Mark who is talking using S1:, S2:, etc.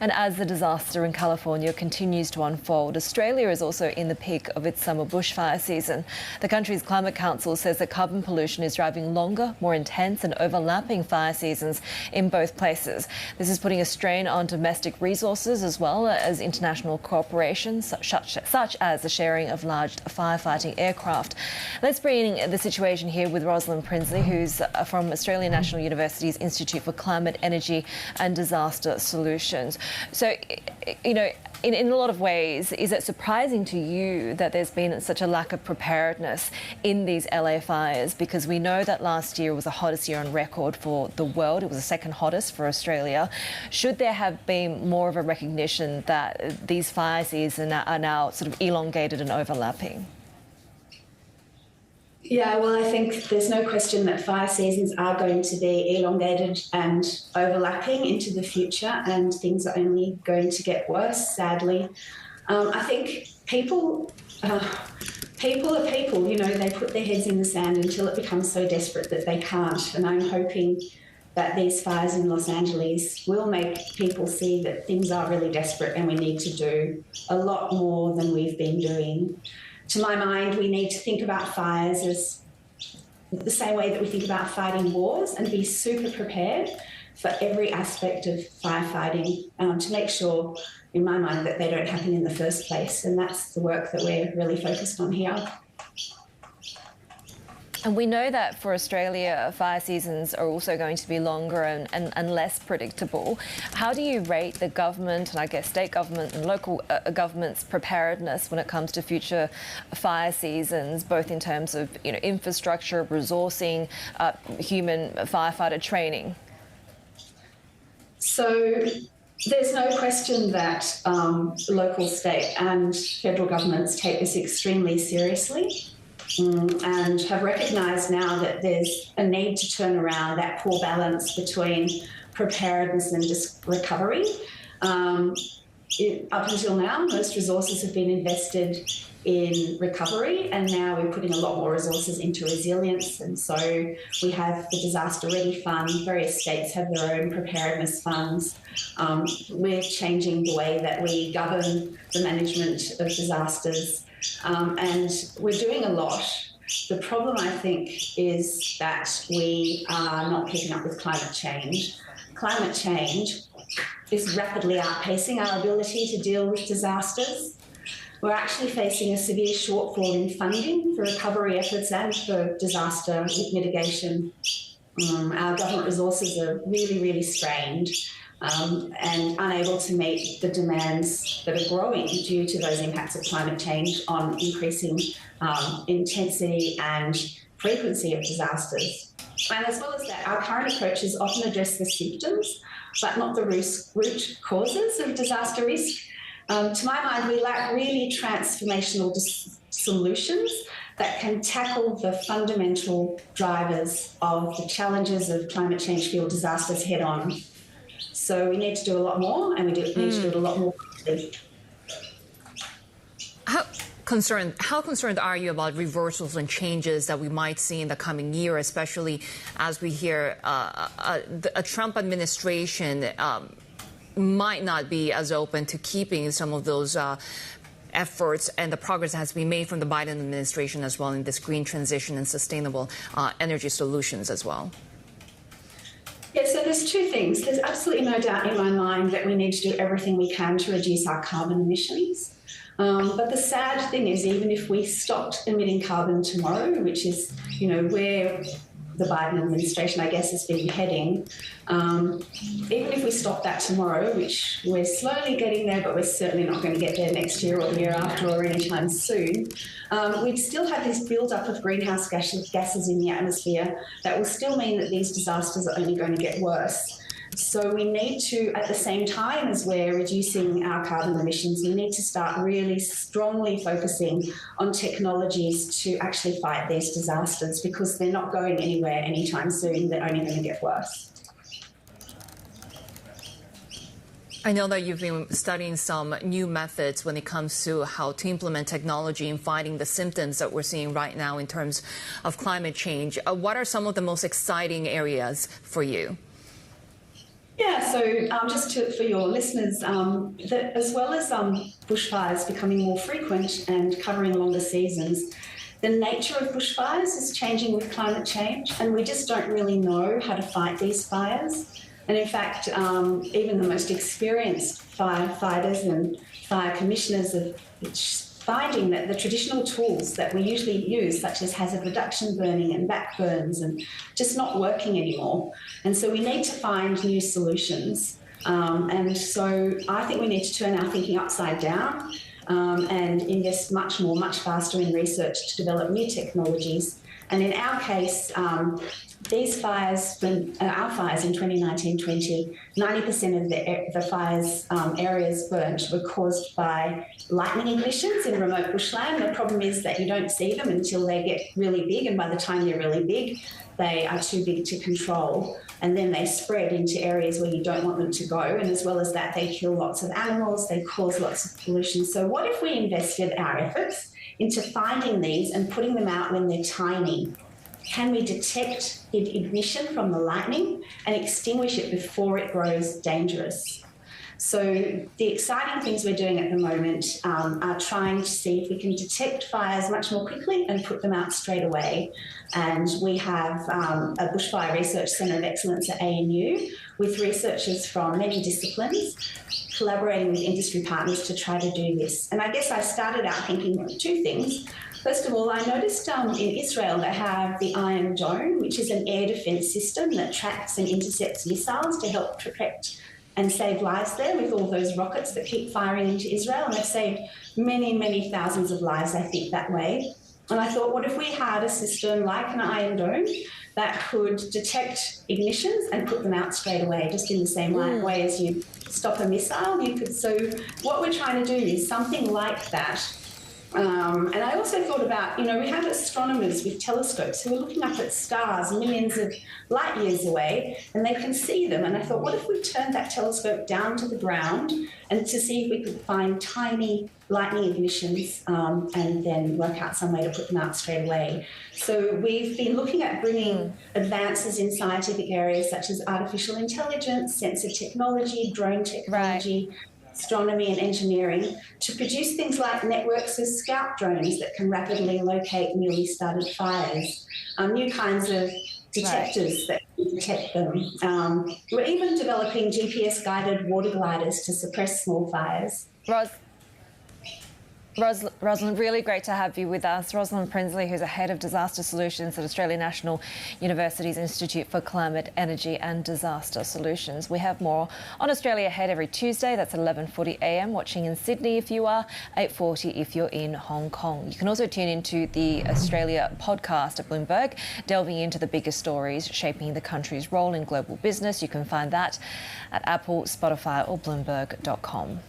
S1: And as the disaster in California continues to unfold, Australia is also in the peak of its summer bushfire season. The country's Climate Council says that carbon pollution is driving longer, more intense and overlapping fire seasons in both places. This is putting a strain on domestic resources as well as international cooperation, such as the sharing of large firefighting aircraft. Let's bring the situation here with Rosalind Prinsley, who's from Australian National University's Institute for Climate, Energy and Disaster Solutions. So, in a lot of ways, is it surprising to you that there's been such a lack of preparedness in these LA fires? Because we know that last year was the hottest year on record for the world. It was the second hottest for Australia. Should there have been more of a recognition that these fire seasons are now sort of elongated and overlapping?
S2: Yeah, well, I think there's no question that fire seasons are going to be elongated and overlapping into the future, and things are only going to get worse, sadly. I think people are people, they put their heads in the sand until it becomes so desperate that they can't. And I'm hoping that these fires in Los Angeles will make people see that things are really desperate and we need to do a lot more than we've been doing. To my mind, we need to think about fires as the same way that we think about fighting wars and be super prepared for every aspect of firefighting to make sure, in my mind, that they don't happen in the first place. And that's the work that we're really focused on here.
S1: And we know that for Australia, fire seasons are also going to be longer and less predictable. How do you rate the government and I guess state government and local government's preparedness when it comes to future fire seasons, both in terms of infrastructure, resourcing, human firefighter training? So there's no question that local, state and federal governments take this extremely seriously. And have recognised now that there's a need to turn around that poor balance between preparedness and recovery. Up until now, most resources have been invested in recovery, and now we're putting a lot more resources into resilience. And so we have the Disaster Ready Fund. Various states have their own preparedness funds. We're changing the way that we govern the management of disasters. And we're doing a lot. The problem, I think, is that we are not keeping up with climate change. Climate change is rapidly outpacing our ability to deal with disasters. We're actually facing a severe shortfall in funding for recovery efforts and for disaster mitigation. Our government resources are really, really strained. And unable to meet the demands that are growing due to those impacts of climate change on increasing intensity and frequency of disasters. And as well as that, our current approaches often address the symptoms, but not the root causes of disaster risk. To my mind, we lack really transformational solutions that can tackle the fundamental drivers of the challenges of climate change-fueled disasters head-on. So we need to do a lot more, and we need to do it a lot more quickly.
S3: How concerned are you about reversals and changes that we might see in the coming year, especially as we hear a Trump administration might not be as open to keeping some of those efforts and the progress that has been made from the Biden administration as well in this green transition and sustainable energy solutions as well?
S2: Yeah, so there's two things. There's absolutely no doubt in my mind that we need to do everything we can to reduce our carbon emissions. But the sad thing is, even if we stopped emitting carbon tomorrow, which is, where the Biden administration, I guess, has been heading, even if we stop that tomorrow, which we're slowly getting there, but we're certainly not going to get there next year or the year after or anytime soon, we'd still have this build-up of greenhouse gases in the atmosphere that will still mean that these disasters are only going to get worse. So we need to, at the same time as we're reducing our carbon emissions, we need to start really strongly focusing on technologies to actually fight these disasters, because they're not going anywhere anytime soon. They're only going to get worse.
S3: I know that you've been studying some new methods when it comes to how to implement technology in fighting the symptoms that we're seeing right now in terms of climate change. What are some of the most exciting areas for you?
S2: Yeah, so for your listeners, that as well as bushfires becoming more frequent and covering longer seasons, the nature of bushfires is changing with climate change, and we just don't really know how to fight these fires. And in fact, even the most experienced firefighters and fire commissioners are finding that the traditional tools that we usually use, such as hazard reduction burning and back burns, and just not working anymore. And so we need to find new solutions. And so I think we need to turn our thinking upside down and invest much faster in research to develop new technologies. And in our case, these fires, our fires in 2019-20, 90% of the fires areas burnt were caused by lightning ignitions in remote bushland. The problem is that you don't see them until they get really big, and by the time they're really big, they are too big to control, and then they spread into areas where you don't want them to go. And as well as that, they kill lots of animals, they cause lots of pollution. So what if we invested our efforts into finding these and putting them out when they're tiny? Can we detect the ignition from the lightning and extinguish it before it grows dangerous? So the exciting things we're doing at the moment are trying to see if we can detect fires much more quickly and put them out straight away. And we have a Bushfire Research Centre of Excellence at ANU with researchers from many disciplines collaborating with industry partners to try to do this. And I guess I started out thinking two things. First of all, I noticed in Israel they have the Iron Dome, which is an air defence system that tracks and intercepts missiles to help protect and save lives there with all those rockets that keep firing into Israel. And they've saved many thousands of lives, I think, that way. And I thought, what if we had a system like an Iron Dome that could detect ignitions and put them out straight away, just in the same way as you stop a missile? So what we're trying to do is something like that. And I also thought about, we have astronomers with telescopes who are looking up at stars millions of light years away, and they can see them. And I thought, what if we turned that telescope down to the ground and to see if we could find tiny lightning ignitions and then work out some way to put them out straight away. So we've been looking at bringing advances in scientific areas such as artificial intelligence, sensor technology, drone technology, astronomy and engineering to produce things like networks of scout drones that can rapidly locate newly started fires, new kinds of detectors that can detect them. We're even developing GPS-guided water gliders to suppress small fires.
S4: Rosalind, really great to have you with us. Rosalind Prinsley, who's a head of disaster solutions at Australian National University's Institute for Climate, Energy and Disaster Solutions. We have more on Australia Ahead every Tuesday. That's 11:40 a.m. watching in Sydney if you are, 8:40 if you're in Hong Kong. You can also tune into the Australia podcast at Bloomberg, delving into the biggest stories shaping the country's role in global business. You can find that at Apple, Spotify or Bloomberg.com.